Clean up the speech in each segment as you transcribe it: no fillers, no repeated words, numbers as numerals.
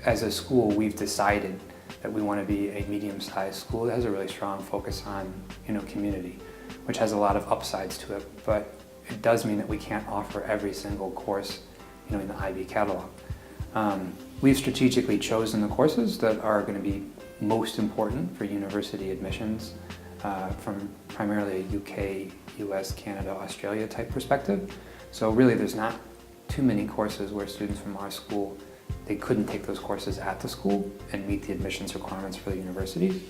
as a school, we've decided that we want to be a medium-sized school that has a really strong focus on, community, which has a lot of upsides to it, but it does mean that we can't offer every single course, in the IB catalog. We've strategically chosen the courses that are going to be most important for university admissions from primarily a UK, US, Canada, Australia type perspective. So really there's not too many courses where students from our school, they couldn't take those courses at the school and meet the admissions requirements for the universities.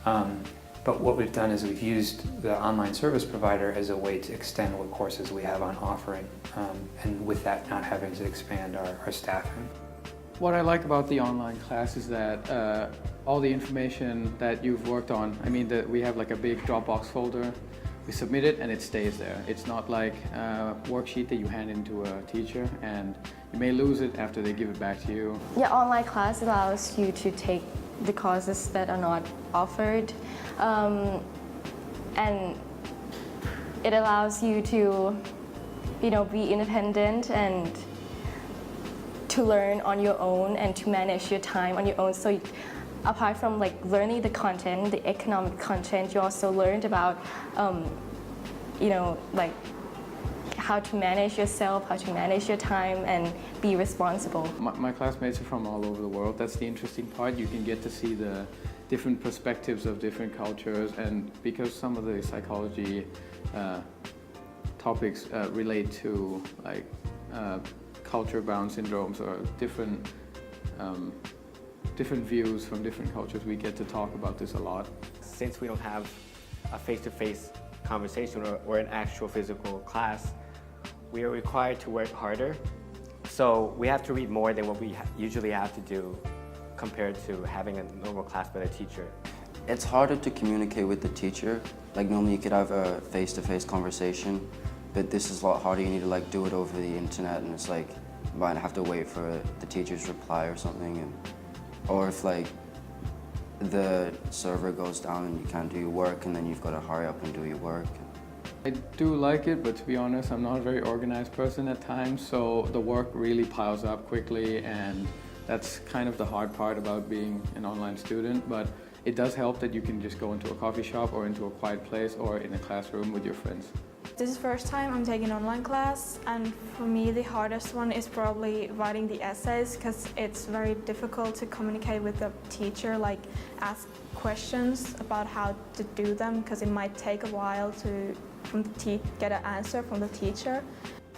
But what we've done is we've used the online service provider as a way to extend what courses we have on offering, and with that not having to expand our staffing. What I like about the online class is that all the information that you've worked on, we have like a big Dropbox folder, we submit it and it stays there. It's not like a worksheet that you hand into a teacher and you may lose it after they give it back to you. Yeah, online class allows you to take the courses that are not offered, and it allows you to, be independent and to learn on your own and to manage your time on your own. So apart from learning the content, the economic content, you also learned about, how to manage yourself, how to manage your time and be responsible. My classmates are from all over the world. That's the interesting part. You can get to see the different perspectives of different cultures, and because some of the psychology topics relate to culture-bound syndromes or different views from different cultures, we get to talk about this a lot. Since we don't have a face-to-face conversation or an actual physical class, we are required to work harder. So we have to read more than what we usually have to do compared to having a normal class with a teacher. It's harder to communicate with the teacher. Normally you could have a face-to-face conversation, but this is a lot harder. You need to do it over the internet, and it's you might have to wait for the teacher's reply or something, or if the server goes down and you can't do your work, and then you've got to hurry up and do your work. I do like it, but to be honest, I'm not a very organized person at times, so the work really piles up quickly, and that's kind of the hard part about being an online student. But it does help that you can just go into a coffee shop or into a quiet place or in a classroom with your friends. This is the first time I'm taking online class, and for me the hardest one is probably writing the essays, because it's very difficult to communicate with the teacher, ask questions about how to do them, because it might take a while to get an answer from the teacher.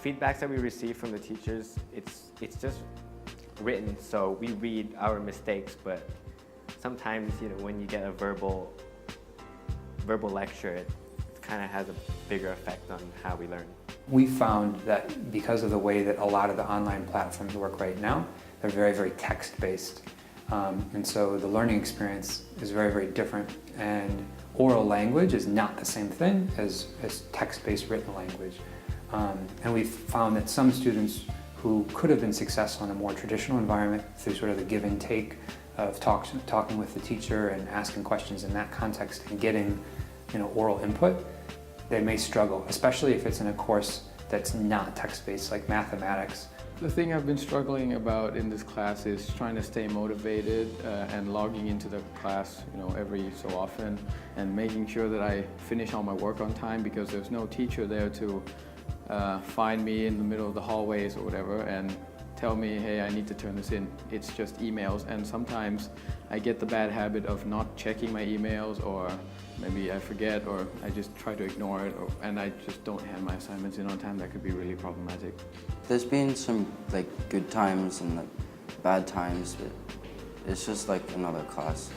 Feedbacks that we receive from the teachers, it's just written, so we read our mistakes, but sometimes when you get a verbal lecture, it kind of has a bigger effect on how we learn. We found that because of the way that a lot of the online platforms work right now, they're very, very text-based. And so the learning experience is very, very different, and oral language is not the same thing as text-based written language. And we've found that some students who could have been successful in a more traditional environment through sort of the give and take of talking with the teacher and asking questions in that context and getting oral input, they may struggle, especially if it's in a course that's not text-based, like mathematics. The thing I've been struggling about in this class is trying to stay motivated and logging into the class every so often and making sure that I finish all my work on time, because there's no teacher there to find me in the middle of the hallways or whatever and tell me, hey, I need to turn this in. It's just emails, and sometimes I get the bad habit of not checking my emails, or maybe I forget, or I just try to ignore it, and I just don't hand my assignments in on time. That could be really problematic. There's been some good times and bad times, but it's just another class.